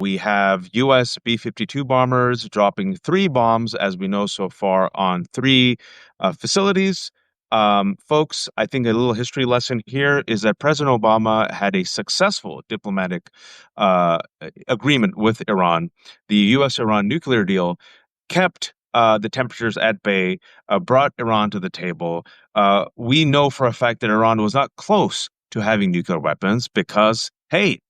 We have U.S. B-52 bombers dropping three bombs, as we know so far, on three facilities. Folks, I think a little history lesson here is that President Obama had a successful diplomatic uh, agreement with Iran. The U.S.-Iran nuclear deal kept the temperatures at bay, brought Iran to the table. We know for a fact that Iran was not close to having nuclear weapons because, hey,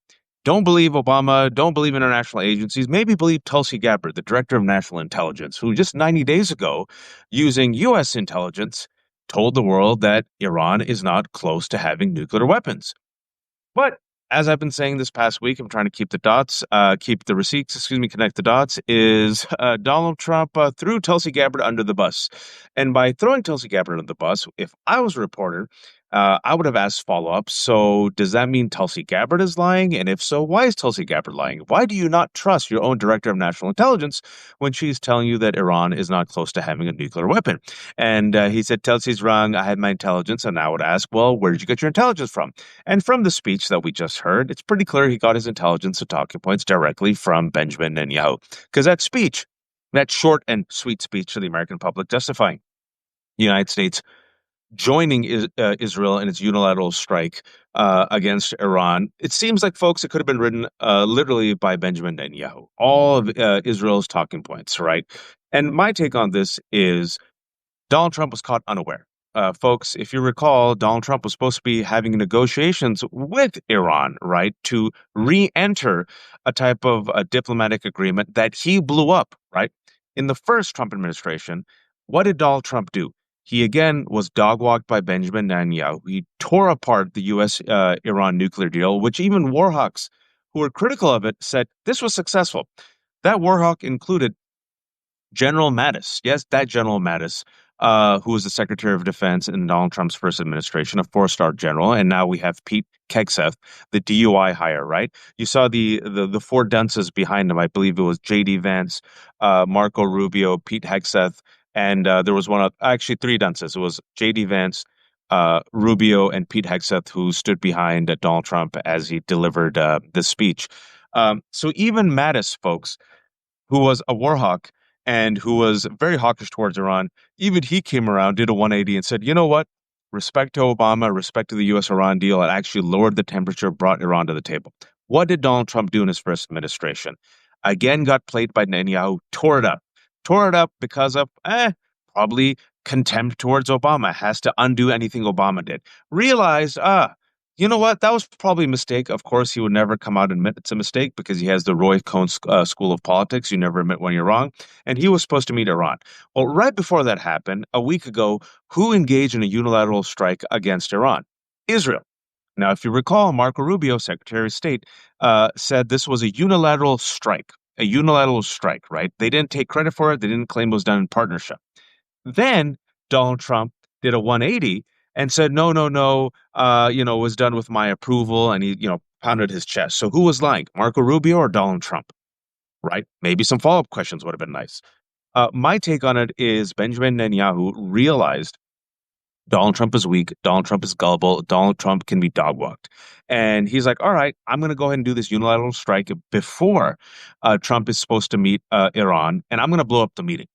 don't believe Obama. Don't believe international agencies. Maybe believe Tulsi Gabbard, the director of national intelligence, who just 90 days ago, using U.S. intelligence, told the world that Iran is not close to having nuclear weapons. But as I've been saying this past week, I'm trying to keep the dots, keep the receipts, excuse me, connect the dots, is Donald Trump threw Tulsi Gabbard under the bus. And by throwing Tulsi Gabbard under the bus, if I was a reporter, I would have asked follow-up. So does that mean Tulsi Gabbard is lying? And if so, why is Tulsi Gabbard lying? Why do you not trust your own director of national intelligence when she's telling you that Iran is not close to having a nuclear weapon? And he said, Tulsi's wrong. I had my intelligence. And I would ask, well, where did you get your intelligence from? And from the speech that we just heard, it's pretty clear he got his intelligence and talking points directly from Benjamin Netanyahu. Because that speech, that short and sweet speech to the American public justifying the United States joining Israel in its unilateral strike against Iran, it seems like, folks, it could have been written literally by Benjamin Netanyahu. All of Israel's talking points, right? And my take on this is Donald Trump was caught unaware. Folks, if you recall, Donald Trump was supposed to be having negotiations with Iran, right, to re-enter a type of diplomatic agreement that he blew up, right? In the first Trump administration, what did Donald Trump do? He again was dog-walked by Benjamin Netanyahu. He tore apart the U.S. Iran nuclear deal, which even Warhawks, who were critical of it, said this was successful. That Warhawk included General Mattis, yes, that General Mattis, who was the Secretary of Defense in Donald Trump's first administration, a four-star general, and now we have Pete Hegseth, the DUI hire, right? You saw the four dunces behind him. I believe it was J.D. Vance, Marco Rubio, Pete Hegseth, and there was actually three dunces. It was J.D. Vance, Rubio, and Pete Hegseth, who stood behind Donald Trump as he delivered this speech. So even Mattis, folks, who was a war hawk and who was very hawkish towards Iran, even he came around, did a 180 and said, you know what? Respect to Obama, respect to the U.S.-Iran deal. It actually lowered the temperature, brought Iran to the table. What did Donald Trump do in his first administration? Again, got played by Netanyahu, tore it up. Tore it up because of, probably contempt towards Obama, has to undo anything Obama did. Realized, you know what? That was probably a mistake. Of course, he would never come out and admit it's a mistake because he has the Roy Cohn School of Politics. You never admit when you're wrong. And he was supposed to meet Iran. Well, right before that happened, a week ago, who engaged in a unilateral strike against Iran? Israel. Now, if you recall, Marco Rubio, Secretary of State, said this was a unilateral strike. A unilateral strike, right? They didn't take credit for it. They didn't claim it was done in partnership. Then Donald Trump did a 180 and said, no, no, no, it was done with my approval. And he, pounded his chest. So who was lying, Marco Rubio or Donald Trump? Right? Maybe some follow-up questions would have been nice. My take on it is Benjamin Netanyahu realized Donald Trump is weak. Donald Trump is gullible. Donald Trump can be dog-walked. And he's like, all right, I'm going to go ahead and do this unilateral strike before Trump is supposed to meet Iran, and I'm going to blow up the meeting.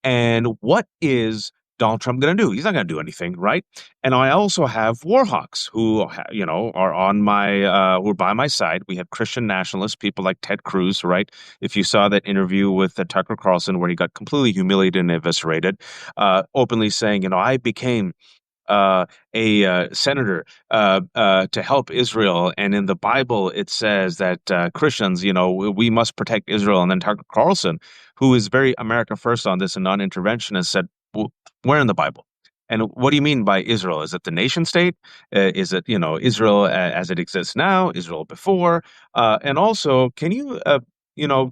And what is Donald Trump going to do? He's not going to do anything, right? And I also have Warhawks who, are on who are by my side. We have Christian nationalists, people like Ted Cruz, right? If you saw that interview with Tucker Carlson where he got completely humiliated and eviscerated, openly saying, I became a senator to help Israel. And in the Bible, it says that Christians, we must protect Israel. And then Tucker Carlson, who is very America first on this and non-interventionist, said, well, where in the Bible? And what do you mean by Israel? Is it the nation state? Is it, Israel as it exists now, Israel before? And also, can you,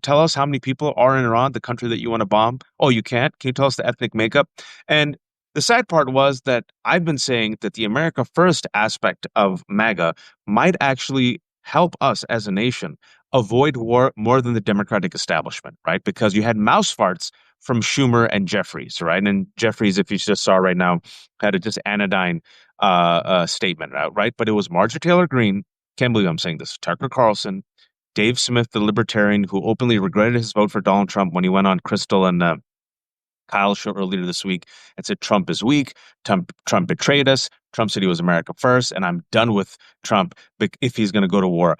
tell us how many people are in Iran, the country that you want to bomb? Oh, you can't? Can you tell us the ethnic makeup? And the sad part was that I've been saying that the America First aspect of MAGA might actually help us as a nation avoid war more than the Democratic establishment, right? Because you had mouse farts from Schumer and Jeffries, right? And Jeffries, if you just saw right now, had a just anodyne statement out, right? But it was Marjorie Taylor Greene, can't believe I'm saying this, Tucker Carlson, Dave Smith, the libertarian who openly regretted his vote for Donald Trump when he went on Crystal and Kyle show earlier this week and said Trump is weak. Trump betrayed us. Trump said he was America first, and I'm done with Trump if he's going to go to war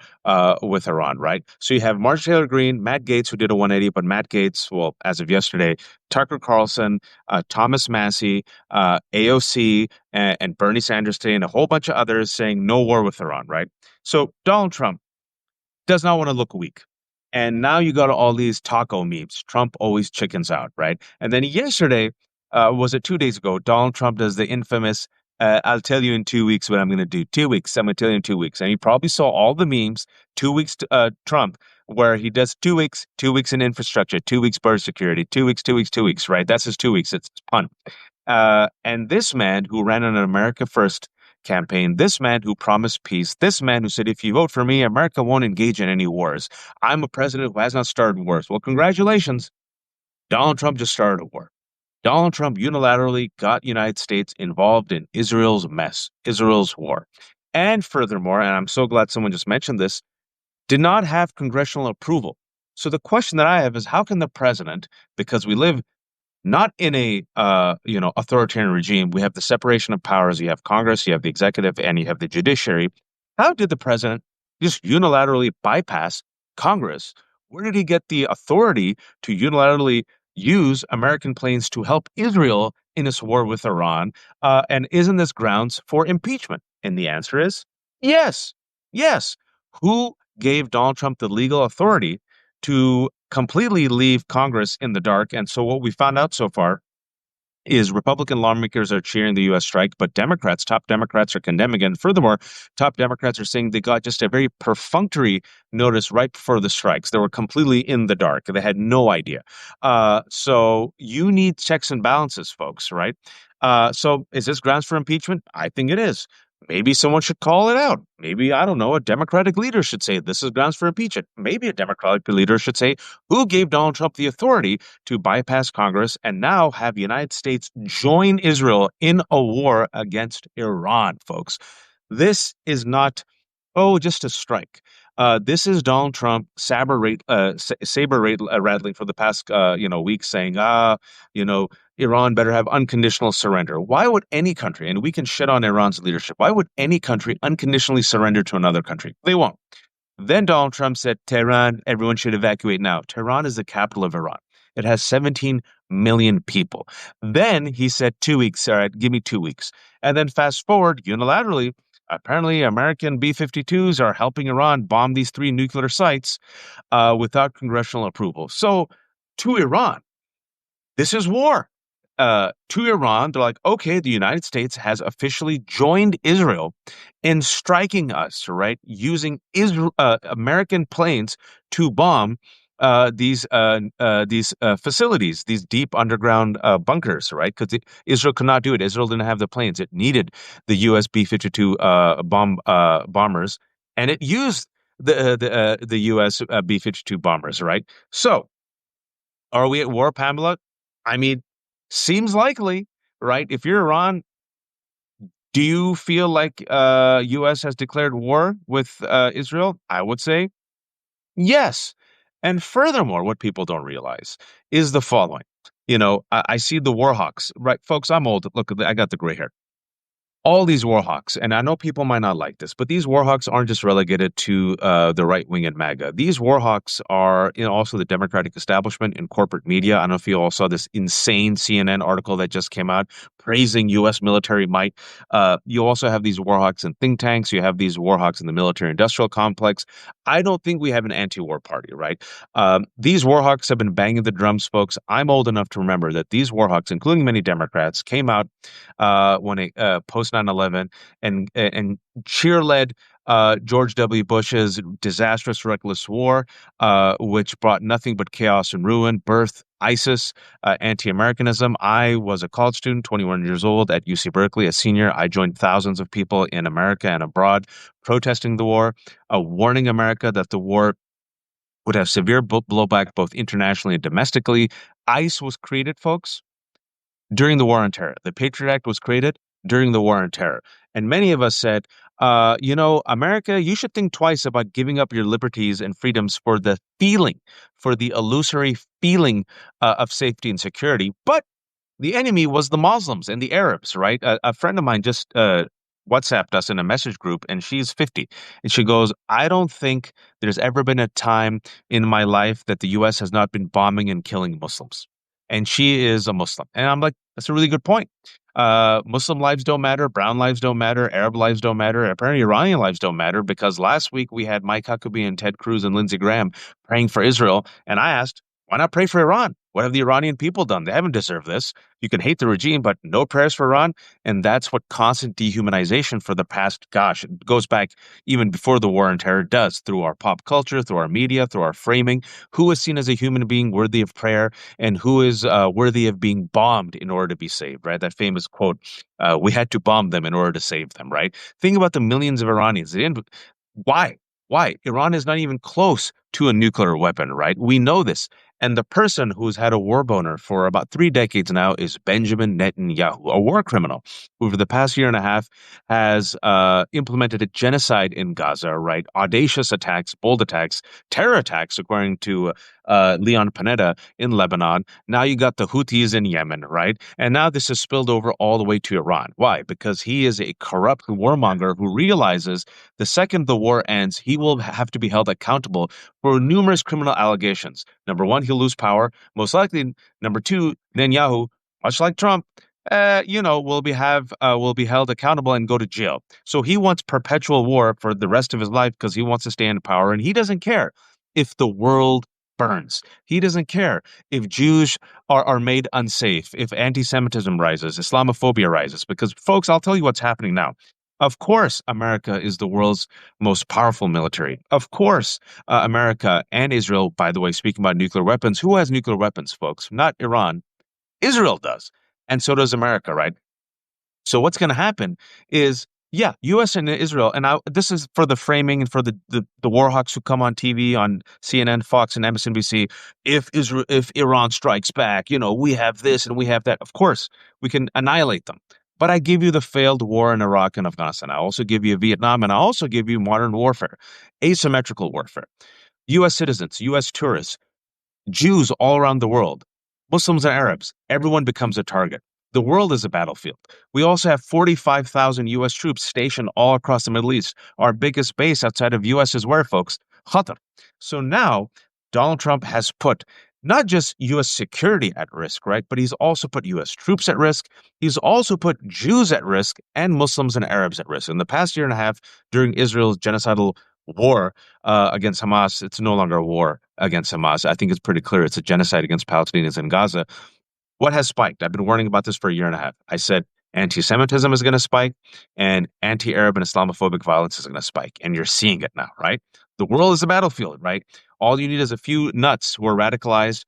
with Iran, right? So you have Marjorie Taylor Greene, Matt Gaetz, who did a 180, but Matt Gaetz, well, as of yesterday, Tucker Carlson, Thomas Massey, AOC, and Bernie Sanders today, and a whole bunch of others saying no war with Iran, right? So Donald Trump does not want to look weak. And now you got all these taco memes. Trump always chickens out, right? And then yesterday, was it 2 days ago, Donald Trump does the infamous, I'll tell you in 2 weeks what I'm going to do. 2 weeks, I'm going to tell you in 2 weeks. And you probably saw all the memes, 2 weeks to, Trump, where he does 2 weeks in infrastructure, 2 weeks bird security, 2 weeks, 2 weeks, 2 weeks, right? That's his 2 weeks. It's pun. And this man who ran an America First campaign, this man who promised peace, this man who said, if you vote for me, America won't engage in any wars. I'm a president who has not started wars. Well, congratulations. Donald Trump just started a war. Donald Trump unilaterally got United States involved in Israel's mess, Israel's war. And furthermore, and I'm so glad someone just mentioned this, did not have congressional approval. So the question that I have is, how can the president, because we live not in a authoritarian regime. We have the separation of powers. You have Congress, you have the executive, and you have the judiciary. How did the president just unilaterally bypass Congress? Where did he get the authority to unilaterally use American planes to help Israel in its war with Iran? And isn't this grounds for impeachment? And the answer is yes. Yes. Who gave Donald Trump the legal authority to completely leave Congress in the dark? And so what we found out so far is Republican lawmakers are cheering the U.S. strike, but top Democrats are condemning it. And furthermore, top Democrats are saying they got just a very perfunctory notice right before the strikes. They were completely in the dark. They had no idea. So you need checks and balances, folks, right? So is this grounds for impeachment? I think it is. Maybe someone should call it out. Maybe, I don't know, a Democratic leader should say this is grounds for impeachment. Maybe a Democratic leader should say, who gave Donald Trump the authority to bypass Congress and now have the United States join Israel in a war against Iran, folks? This is not, just a strike. This is Donald Trump rattling for the past week, saying, Iran better have unconditional surrender. Why would any country, and we can shit on Iran's leadership, why would any country unconditionally surrender to another country? They won't. Then Donald Trump said, Tehran, everyone should evacuate now. Tehran is the capital of Iran. It has 17 million people. Then he said 2 weeks. All right, give me 2 weeks. And then fast forward unilaterally, apparently American B-52s are helping Iran bomb these 3 nuclear sites without congressional approval. So to Iran, this is war. To Iran, they're like, okay, the United States has officially joined Israel in striking us, right? Using American planes to bomb these facilities, these deep underground bunkers, right? Because Israel could not do it. Israel didn't have the planes. It needed the U.S. B-52 bombers, and it used the U.S. B-52 bombers, right? So, are we at war, Pamela? I mean, seems likely, right? If you're Iran, do you feel like U.S. has declared war with Israel? I would say yes. And furthermore, what people don't realize is the following. I see the Warhawks, right? Folks, I'm old. Look, I got the gray hair. All these Warhawks, and I know people might not like this, but these Warhawks aren't just relegated to the right wing and MAGA. These Warhawks are also the Democratic establishment in corporate media. I don't know if you all saw this insane CNN article that just came out praising U.S. military might. You also have these Warhawks in think tanks. You have these Warhawks in the military-industrial complex. I don't think we have an anti-war party, right? These Warhawks have been banging the drums, folks. I'm old enough to remember that these Warhawks, including many Democrats, came out when a post 9/11 and cheer-led George W. Bush's disastrous, reckless war, which brought nothing but chaos and ruin, birthed ISIS, anti-Americanism. I was a college student, 21 years old at UC Berkeley, a senior. I joined thousands of people in America and abroad protesting the war, warning America that the war would have severe blowback both internationally and domestically. ICE was created, folks, during the War on Terror. The Patriot Act was created during the War on Terror. And many of us said, America, you should think twice about giving up your liberties and freedoms for the feeling, for the illusory feeling of safety and security. But the enemy was the Muslims and the Arabs, right? A friend of mine just WhatsApped us in a message group, and she's 50. And she goes, I don't think there's ever been a time in my life that the U.S. has not been bombing and killing Muslims. And she is a Muslim. And I'm like, that's a really good point. Muslim lives don't matter, brown lives don't matter, Arab lives don't matter, apparently Iranian lives don't matter because last week we had Mike Huckabee and Ted Cruz and Lindsey Graham praying for Israel. And I asked, why not pray for Iran? What have the Iranian people done? They haven't deserved this. You can hate the regime, but no prayers for Iran. And that's what constant dehumanization for the past, gosh, it goes back even before the war on terror does through our pop culture, through our media, through our framing. Who is seen as a human being worthy of prayer and who is worthy of being bombed in order to be saved, right? That famous quote, we had to bomb them in order to save them, right? Think about the millions of Iranians. Why? Why? Iran is not even close to a nuclear weapon, right? We know this. And the person who's had a war boner for about 3 decades now is Benjamin Netanyahu, a war criminal who, over the past year and a half, has implemented a genocide in Gaza, right? Audacious attacks, bold attacks, terror attacks, according to Leon Panetta in Lebanon. Now you got the Houthis in Yemen, right? And now this has spilled over all the way to Iran. Why? Because he is a corrupt warmonger who realizes the second the war ends, he will have to be held accountable for numerous criminal allegations. Number one, he'll lose power. Most likely, number two, Netanyahu, much like Trump, will be held accountable and go to jail. So he wants perpetual war for the rest of his life because he wants to stay in power, and he doesn't care if the world burns. He doesn't care if Jews are made unsafe, if anti-Semitism rises, Islamophobia rises. Because, folks, I'll tell you what's happening now. Of course, America is the world's most powerful military. Of course, America and Israel, by the way, speaking about nuclear weapons, who has nuclear weapons, folks? Not Iran. Israel does. And so does America, right? So what's going to happen is, yeah, U.S. and Israel, and this is for the framing and for the Warhawks who come on TV on CNN, Fox, and MSNBC. If Iran strikes back, we have this and we have that. Of course, we can annihilate them. But I give you the failed war in Iraq and Afghanistan. I also give you Vietnam, and I also give you modern warfare, asymmetrical warfare. U.S. citizens, U.S. tourists, Jews all around the world, Muslims and Arabs, everyone becomes a target. The world is a battlefield. We also have 45,000 U.S. troops stationed all across the Middle East. Our biggest base outside of U.S. is where, folks? Qatar. So now Donald Trump has put not just U.S. security at risk, right? But he's also put U.S. troops at risk. He's also put Jews at risk and Muslims and Arabs at risk. In the past year and a half, during Israel's genocidal war against Hamas, it's no longer a war against Hamas. I think it's pretty clear it's a genocide against Palestinians in Gaza. What has spiked? I've been warning about this for a year and a half. I said anti-Semitism is going to spike and anti-Arab and Islamophobic violence is going to spike. And you're seeing it now, right? The world is a battlefield, right? All you need is a few nuts who are radicalized.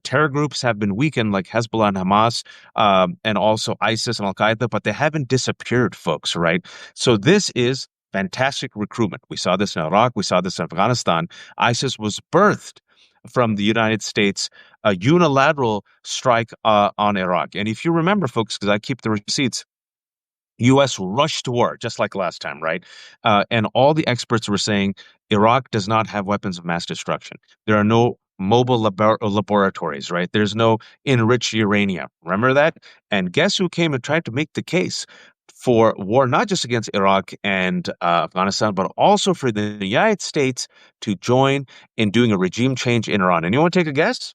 Terror groups have been weakened like Hezbollah and Hamas and also ISIS and Al-Qaeda, but they haven't disappeared, folks, right? So this is fantastic recruitment. We saw this in Iraq. We saw this in Afghanistan. ISIS was birthed from the United States, a unilateral strike on Iraq. And if you remember, folks, because I keep the receipts, U.S. rushed to war, just like last time, right? And all the experts were saying Iraq does not have weapons of mass destruction. There are no mobile laboratories, right? There's no enriched uranium. Remember that? And guess who came and tried to make the case for war, not just against Iraq and Afghanistan, but also for the United States to join in doing a regime change in Iran. And you want to take a guess?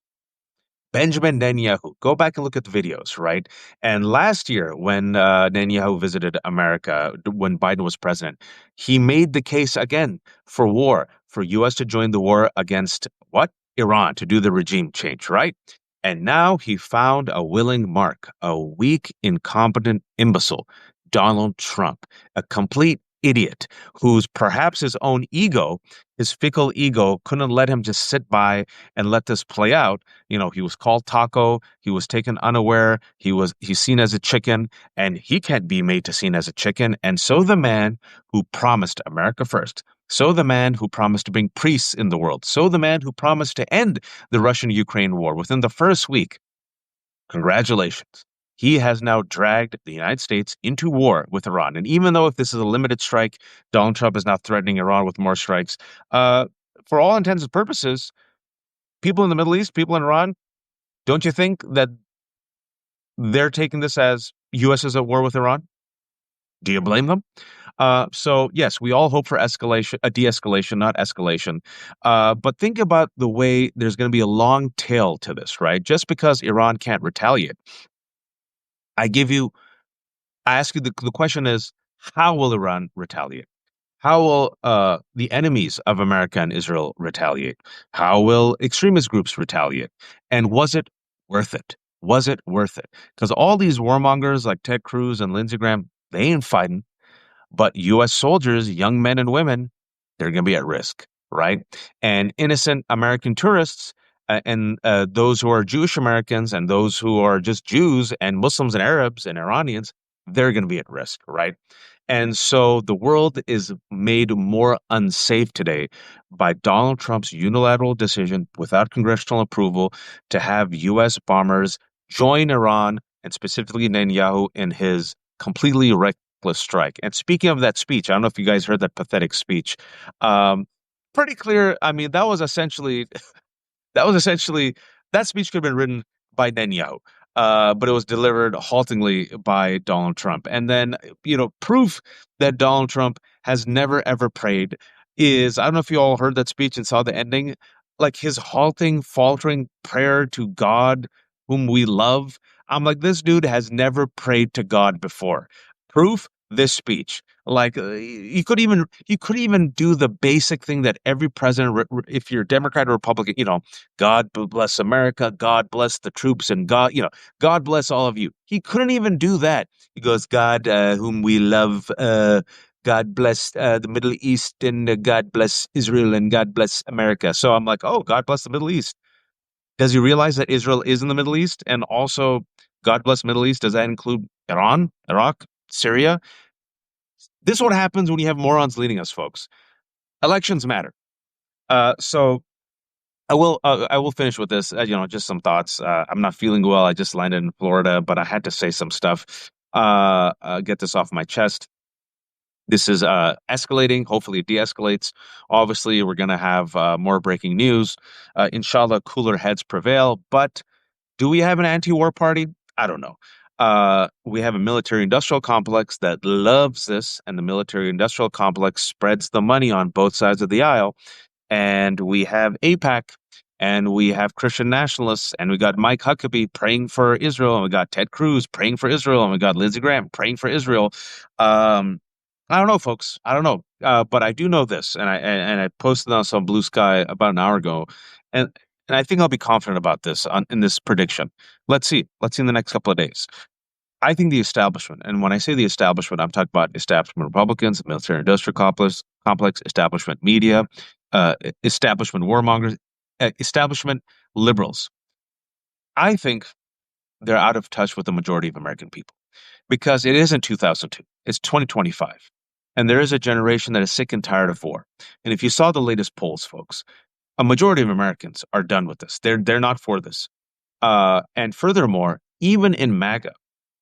Benjamin Netanyahu. Go back and look at the videos, right? And last year, when Netanyahu visited America, when Biden was president, he made the case again for war, for U.S. to join the war against what? Iran, to do the regime change, right? And now he found a willing mark, a weak, incompetent imbecile, Donald Trump, a complete idiot who's perhaps his own ego, his fickle ego, couldn't let him just sit by and let this play out. He was called Taco. He was taken unaware. He's seen as a chicken, and he can't be made to seen as a chicken. And so the man who promised America first, so the man who promised to bring priests in the world, so the man who promised to end the Russian-Ukraine war within the first week, congratulations. he has now dragged the United States into war with Iran. And even though if this is a limited strike, Donald Trump is now threatening Iran with more strikes. Uh, for all intents and purposes, people in the Middle East, people in Iran, don't you think that they're taking this as U.S. is at war with Iran? Do you blame them? So yes, we all hope for escalation, a de-escalation, not escalation. But think about the way there's going to be a long tail to this, right? Just because Iran can't retaliate, I give you, I ask you the question is, how will Iran retaliate? How will the enemies of America and Israel retaliate? How will extremist groups retaliate? And was it worth it? Was it worth it? Because all these warmongers like Ted Cruz and Lindsey Graham, they ain't fighting. But U.S. soldiers, young men and women, they're going to be at risk, right? And innocent American tourists and those who are Jewish Americans and those who are just Jews and Muslims and Arabs and Iranians, they're going to be at risk, right? And so the world is made more unsafe today by Donald Trump's unilateral decision without congressional approval to have U.S. bombers join Iran and specifically Netanyahu in his completely reckless strike. And speaking of that speech, I don't know if you guys heard that pathetic speech. Um, Pretty clear. I mean, that was essentially that speech could have been written by Netanyahu, but it was delivered haltingly by Donald Trump. And then, proof that Donald Trump has never ever prayed is I don't know if you all heard that speech and saw the ending, like his halting, faltering prayer to God, whom we love. I'm like, this dude has never prayed to God before. Proof, this speech. Like you could even do the basic thing that every president, if you're Democrat or Republican, God bless America, God bless the troops, and God bless all of you. He couldn't even do that. He goes, God, whom we love, God bless the Middle East, and God bless Israel, and God bless America. So I'm like, oh, God bless the Middle East. Does he realize that Israel is in the Middle East? And also, God bless Middle East, does that include Iran, Iraq, Syria? This is what happens when you have morons leading us, folks. Elections matter. So I will finish with this. Just some thoughts. I'm not feeling well. I just landed in Florida, but I had to say some stuff. Get this off my chest. This is escalating. Hopefully, it de-escalates. Obviously, we're gonna have more breaking news. Inshallah, cooler heads prevail. But do we have an anti-war party? I don't know. We have a military-industrial complex that loves this, and the military-industrial complex spreads the money on both sides of the aisle, and we have AIPAC, and we have Christian nationalists, and we got Mike Huckabee praying for Israel, and we got Ted Cruz praying for Israel, and we got Lindsey Graham praying for Israel. Um, I don't know, folks. I don't know, but I do know this, and I posted on some Blue Sky about an hour ago, and and I think I'll be confident about this in this prediction. Let's see. Let's see in the next couple of days. I think the establishment, and when I say the establishment, I'm talking about establishment Republicans, military-industrial complex, establishment media, establishment warmongers, establishment liberals. I think they're out of touch with the majority of American people because it isn't 2002, it's 2025. And there is a generation that is sick and tired of war. And if you saw the latest polls, folks, a majority of Americans are done with this. They're not for this. And furthermore, even in MAGA,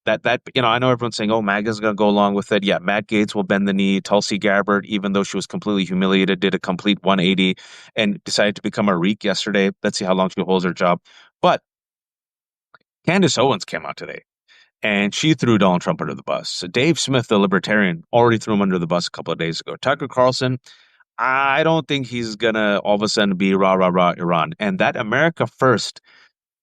I know everyone's saying, "Oh, MAGA's going to go along with it." Yeah, Matt Gaetz will bend the knee. Tulsi Gabbard, even though she was completely humiliated, did a complete 180 and decided to become a REIT yesterday. Let's see how long she holds her job. But Candace Owens came out today, and she threw Donald Trump under the bus. So Dave Smith, the libertarian, already threw him under the bus a couple of days ago. Tucker Carlson, I don't think he's gonna all of a sudden be rah rah rah Iran. And that America First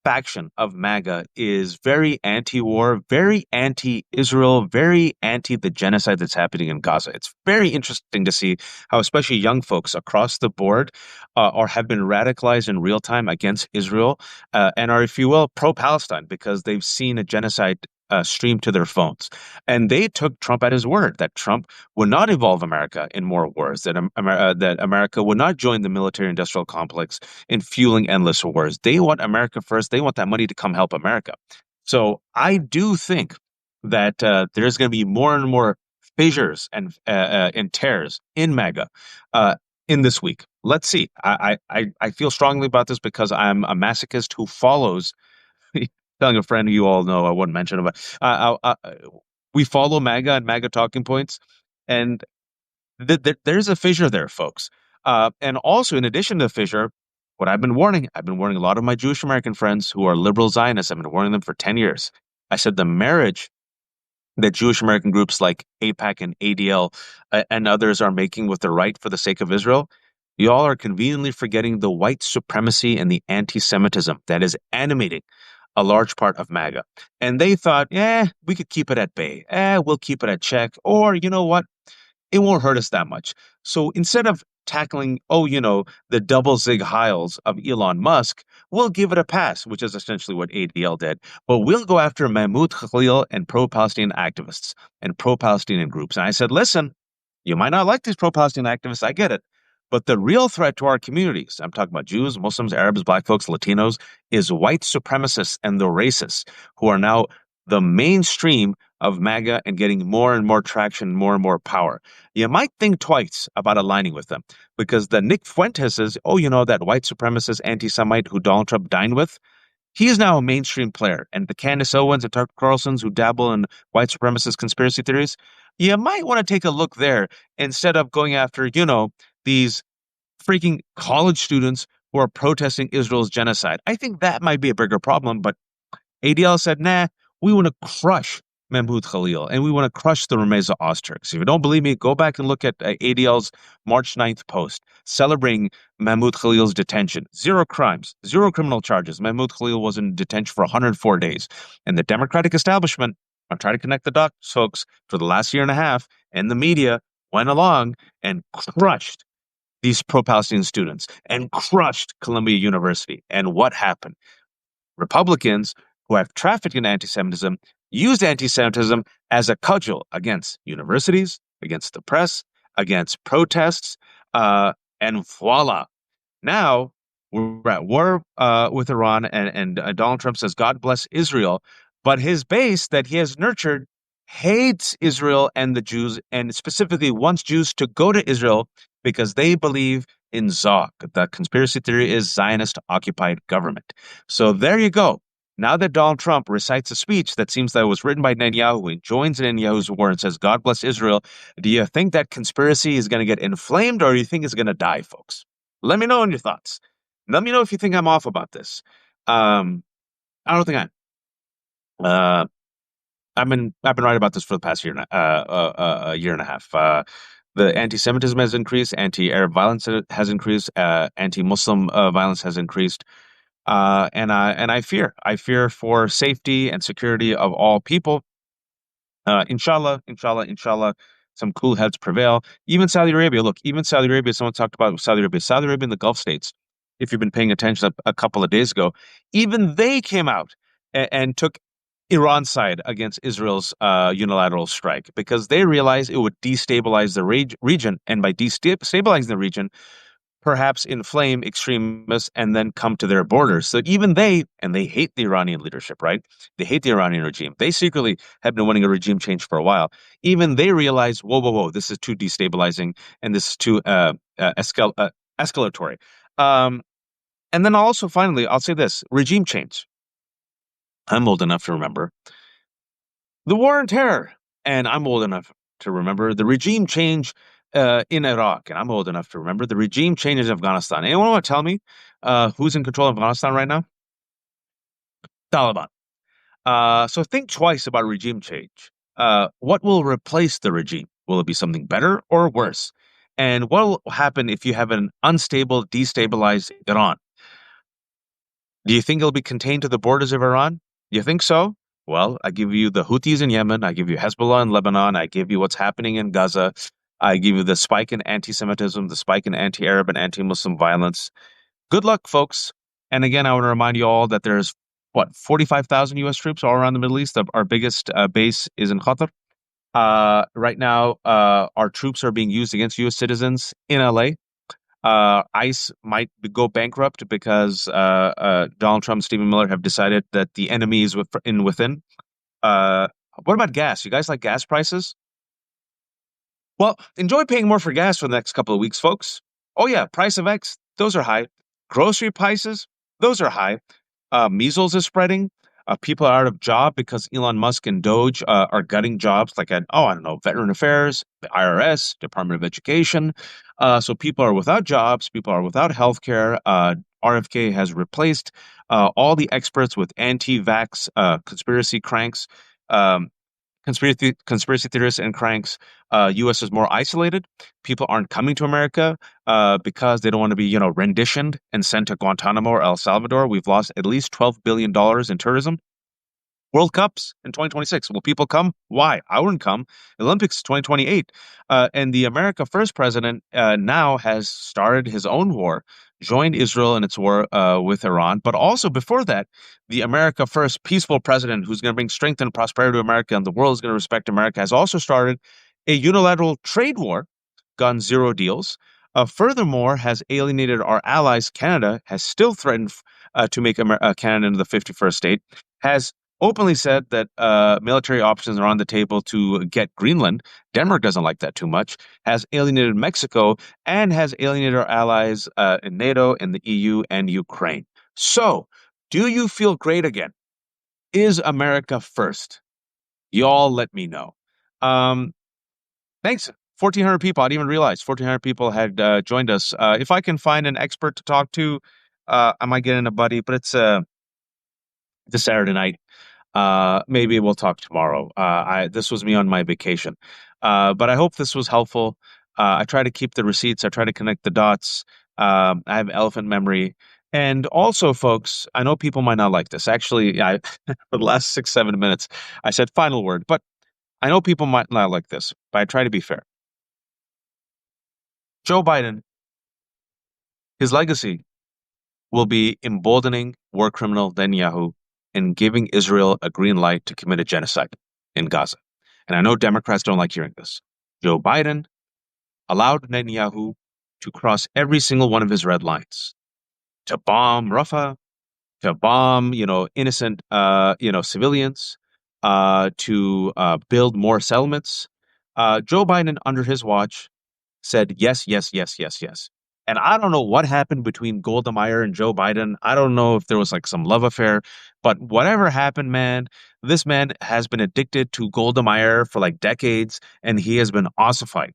faction of MAGA is very anti-war, very anti-Israel, very anti the genocide that's happening in Gaza. It's very interesting to see how, especially young folks across the board, or have been radicalized in real time against Israel, and are, if you will, pro-Palestine because they've seen a genocide. Streamed to their phones, and they took Trump at his word that Trump would not involve America in more wars, that America would not join the military-industrial complex in fueling endless wars. They want America first. They want that money to come help America. So I do think that there's going to be more and more fissures and tears in MAGA in this week. Let's see. I feel strongly about this because I'm a masochist who follows telling a friend who you all know, I wouldn't mention him, but we follow MAGA and MAGA talking points, and there's a fissure there, folks. And also, in addition to the fissure, what I've been warning a lot of my Jewish American friends who are liberal Zionists. I've been warning them for 10 years. I said the marriage that Jewish American groups like APAC and ADL and others are making with the right for the sake of Israel, y'all are conveniently forgetting the white supremacy and the anti-Semitism that is animating a large part of MAGA. And they thought, yeah, we could keep it at bay. We'll keep it at check. Or, you know what? It won't hurt us that much. So instead of tackling, the double zig heils of Elon Musk, we'll give it a pass, which is essentially what ADL did. But we'll go after Mahmoud Khalil and pro-Palestinian activists and pro-Palestinian groups. And I said, listen, you might not like these pro-Palestinian activists. I get it. But the real threat to our communities, I'm talking about Jews, Muslims, Arabs, Black folks, Latinos, is white supremacists and the racists who are now the mainstream of MAGA and getting more and more traction, more and more power. You might think twice about aligning with them because the Nick Fuentes that white supremacist anti-Semite who Donald Trump dined with, he is now a mainstream player. And the Candace Owens and Tucker Carlsons who dabble in white supremacist conspiracy theories, you might want to take a look there instead of going after, these freaking college students who are protesting Israel's genocide. I think that might be a bigger problem, but ADL said, nah, we want to crush Mahmoud Khalil and we want to crush the Remeza Ozturks. If you don't believe me, go back and look at ADL's March 9th post celebrating Mahmoud Khalil's detention. Zero crimes, zero criminal charges. Mahmoud Khalil was in detention for 104 days. And the Democratic establishment, I'm trying to connect the dots, folks, for the last year and a half, and the media went along and crushed these pro-Palestinian students and crushed Columbia University. And what happened? Republicans who have trafficked in anti-Semitism used anti-Semitism as a cudgel against universities, against the press, against protests, and voila. Now we're at war with Iran, and Donald Trump says, God bless Israel. But his base that he has nurtured hates Israel and the Jews, and specifically wants Jews to go to Israel because they believe in Zog. The conspiracy theory is Zionist occupied government. So there you go. Now that Donald Trump recites a speech that seems that it was written by Netanyahu and joins Netanyahu's war and says, God bless Israel, do you think that conspiracy is going to get inflamed or do you think it's going to die, folks? Let me know on your thoughts. Let me know if you think I'm off about this. I don't think I am. Uh, I've been right about this for the past a year and a half. The anti-Semitism has increased, anti-Arab violence has increased, anti-Muslim violence has increased, and I fear for safety and security of all people. Inshallah, some cool heads prevail. Even Saudi Arabia, look, even Saudi Arabia, someone talked about Saudi Arabia and the Gulf states. If you've been paying attention a couple of days ago, even they came out and took Iran's side against Israel's unilateral strike because they realized it would destabilize the region, and by destabilizing the region, perhaps inflame extremists and then come to their borders. So even they hate the Iranian leadership, right? They hate the Iranian regime. They secretly have been wanting a regime change for a while. Even they realize, whoa, this is too destabilizing and this is too escalatory. And then also, finally, I'll say this, regime change. I'm old enough to remember the war on terror, and I'm old enough to remember the regime change in Iraq, and I'm old enough to remember the regime change in Afghanistan. Anyone want to tell me who's in control of Afghanistan right now? Taliban. So think twice about regime change. What will replace the regime? Will it be something better or worse? And what will happen if you have an unstable, destabilized Iran? Do you think it'll be contained to the borders of Iran? You think so? Well, I give you the Houthis in Yemen. I give you Hezbollah in Lebanon. I give you what's happening in Gaza. I give you the spike in anti-Semitism, the spike in anti-Arab and anti-Muslim violence. Good luck, folks. And again, I want to remind you all that there's, 45,000 U.S. troops all around the Middle East. Our biggest base is in Qatar. Right now, our troops are being used against U.S. citizens in L.A. ICE might go bankrupt because Donald Trump and Stephen Miller have decided that the enemy is within. What about gas? You guys like gas prices? Well, enjoy paying more for gas for the next couple of weeks, folks. Oh yeah, price of X, those are high. Grocery prices, those are high. Measles is spreading. People are out of job because Elon Musk and Doge are gutting jobs like at, oh, I don't know, Veteran Affairs, the IRS, Department of Education. So people are without jobs, people are without healthcare. RFK has replaced all the experts with anti-vax conspiracy cranks. Um, conspiracy theorists and cranks. U.S. is more isolated. People aren't coming to America because they don't want to be, renditioned and sent to Guantanamo or El Salvador. We've lost at least $12 billion in tourism. World Cups in 2026. Will people come? Why? I wouldn't come. Olympics 2028. And the America First president now has started his own war, joined Israel in its war with Iran. But also before that, the America First peaceful president who's going to bring strength and prosperity to America and the world is going to respect America has also started a unilateral trade war, gone zero deals. Furthermore, has alienated our allies. Canada has still threatened to make Canada into the 51st state, has openly said that military options are on the table to get Greenland. Denmark doesn't like that too much, has alienated Mexico, and has alienated our allies in NATO, in the EU, and Ukraine. So, do you feel great again? Is America first? Y'all let me know. Um, Thanks. 1,400 people. I didn't even realize 1,400 people had joined us. If I can find an expert to talk to, I might get in a buddy, but it's a Saturday night. Maybe we'll talk tomorrow. This was me on my vacation, but I hope this was helpful. I try to keep the receipts. I try to connect the dots. I have elephant memory, and also, folks, I know people might not like this. Actually, for the last 6, 7 minutes, I said final word, but I know people might not like this. But I try to be fair. Joe Biden, his legacy will be emboldening war criminal Netanyahu and giving Israel a green light to commit a genocide in Gaza. And I know Democrats don't like hearing this. Joe Biden allowed Netanyahu to cross every single one of his red lines, to bomb Rafah, to bomb, innocent, civilians, to build more settlements. Joe Biden, under his watch, said yes, yes, yes, yes, yes. And I don't know what happened between Golda Meir and Joe Biden. I don't know if there was like some love affair, but whatever happened, man, this man has been addicted to Golda Meir for like decades, and he has been ossified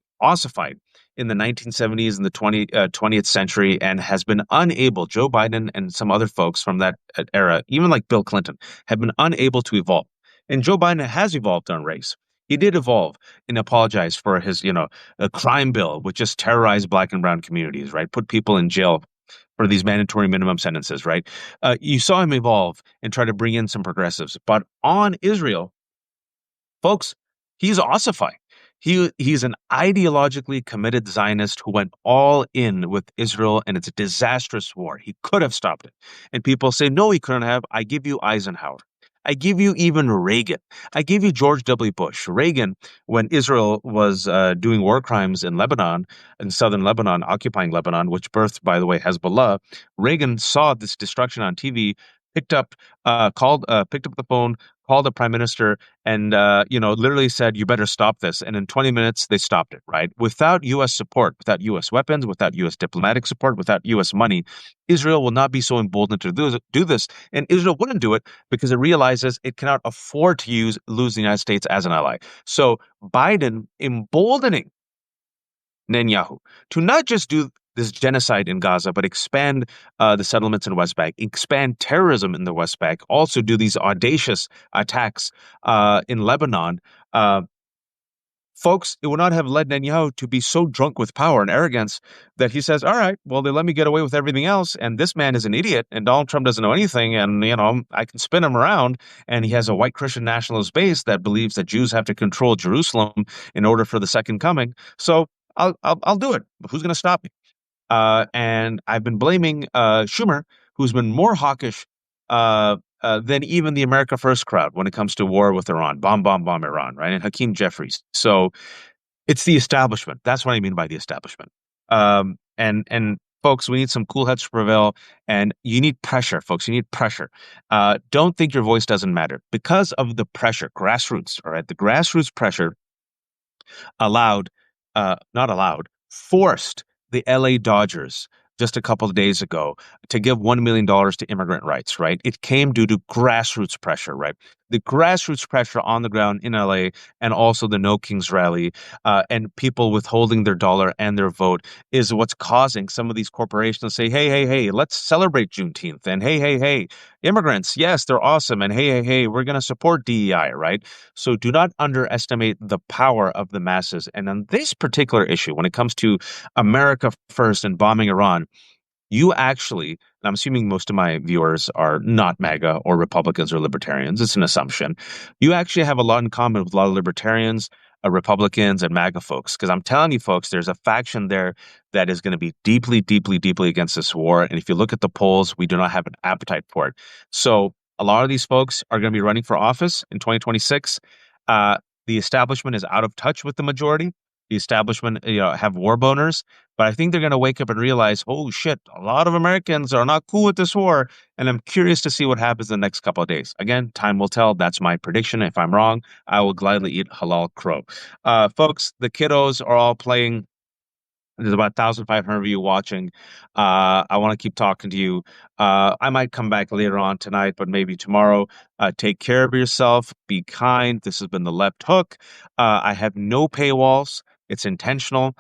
in the 1970s and the 20th century, and has been unable, Joe Biden and some other folks from that era, even like Bill Clinton, have been unable to evolve. And Joe Biden has evolved on race. He did evolve and apologize for his, a crime bill, which just terrorized black and brown communities, right? Put people in jail for these mandatory minimum sentences, right? You saw him evolve and try to bring in some progressives. But on Israel, folks, he's ossifying. He's an ideologically committed Zionist who went all in with Israel and its disastrous war. He could have stopped it. And people say, no, he couldn't have. I give you Eisenhower. I give you even Reagan. I give you George W. Bush. Reagan, when Israel was doing war crimes in Lebanon, in southern Lebanon, occupying Lebanon, which birthed, by the way, Hezbollah, Reagan saw this destruction on TV, picked up the phone, called the prime minister, and literally said, "You better stop this." And in 20 minutes, they stopped it. Right, without U.S. support, without U.S. weapons, without U.S. diplomatic support, without U.S. money, Israel will not be so emboldened to do this. And Israel wouldn't do it because it realizes it cannot afford to lose the United States as an ally. So Biden emboldening Netanyahu to not just do this genocide in Gaza, but expand the settlements in West Bank, expand terrorism in the West Bank, also do these audacious attacks in Lebanon. Uh, Folks, it would not have led Netanyahu to be so drunk with power and arrogance that he says, all right, well, they let me get away with everything else, and this man is an idiot, and Donald Trump doesn't know anything, and, I can spin him around, and he has a white Christian nationalist base that believes that Jews have to control Jerusalem in order for the second coming, so I'll do it. Who's going to stop me? And I've been blaming Schumer, who's been more hawkish than even the America First crowd when it comes to war with Iran, bomb Iran, right? And Hakeem Jeffries. So it's the establishment. That's what I mean by the establishment. And folks, we need some cool heads to prevail, and you need pressure, folks. You need pressure. Don't think your voice doesn't matter because of the pressure, grassroots. All right, the grassroots pressure allowed, not allowed, forced the LA Dodgers just a couple of days ago to give $1 million to immigrant rights, right? It came due to grassroots pressure, right? The grassroots pressure on the ground in LA and also the No Kings rally and people withholding their dollar and their vote is what's causing some of these corporations to say, hey, hey, hey, let's celebrate Juneteenth. And hey, hey, hey, immigrants, yes, they're awesome. And hey, hey, hey, we're going to support DEI, right? So do not underestimate the power of the masses. And on this particular issue, when it comes to America first and bombing Iran, you actually, and I'm assuming most of my viewers are not MAGA or Republicans or libertarians. It's an assumption. You actually have a lot in common with a lot of libertarians, Republicans, and MAGA folks. Because I'm telling you, folks, there's a faction there that is going to be deeply, deeply, deeply against this war. And if you look at the polls, we do not have an appetite for it. So a lot of these folks are going to be running for office in 2026. Uh, the establishment is out of touch with the majority. The establishment, have war boners, but I think they're going to wake up and realize, oh shit, a lot of Americans are not cool with this war, and I'm curious to see what happens in the next couple of days. Again, time will tell. That's my prediction. If I'm wrong, I will gladly eat halal crow. Folks, the kiddos are all playing. There's about 1,500 of you watching. I want to keep talking to you. I might come back later on tonight, but maybe tomorrow. Take care of yourself. Be kind. This has been the Left Hook. I have no paywalls. It's intentional.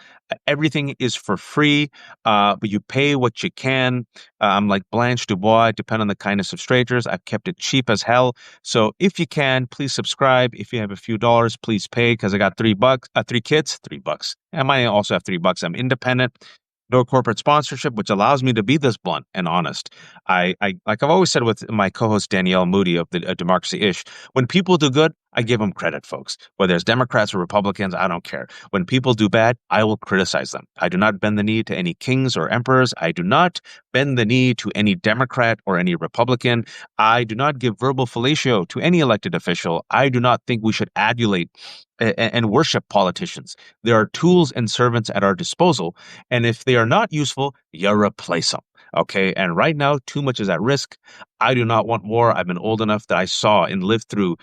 Everything is for free, but you pay what you can. I'm like Blanche Dubois. I depend on the kindness of strangers. I've kept it cheap as hell. So if you can, please subscribe. If you have a few dollars, please pay because I got $3, 3 kids, $3. I might also have $3. I'm independent. No corporate sponsorship, which allows me to be this blunt and honest. I like I've always said with my co-host Danielle Moody of the Democracy Ish, when people do good, I give them credit, folks. Whether it's Democrats or Republicans, I don't care. When people do bad, I will criticize them. I do not bend the knee to any kings or emperors. I do not bend the knee to any Democrat or any Republican. I do not give verbal fellatio to any elected official. I do not think we should adulate and worship politicians. There are tools and servants at our disposal, and if they are not useful, you replace them. Okay, and right now, too much is at risk. I do not want war. I've been old enough that I saw and lived through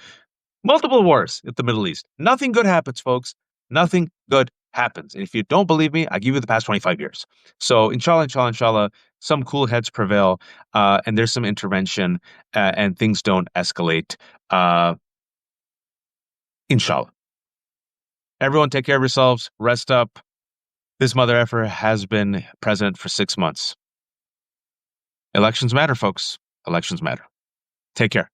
multiple wars in the Middle East. Nothing good happens, folks. Nothing good happens. And if you don't believe me, I give you the past 25 years. So inshallah, inshallah, inshallah, some cool heads prevail, and there's some intervention, and things don't escalate. Inshallah. Everyone take care of yourselves. Rest up. This mother effer has been president for 6 months. Elections matter, folks. Elections matter. Take care.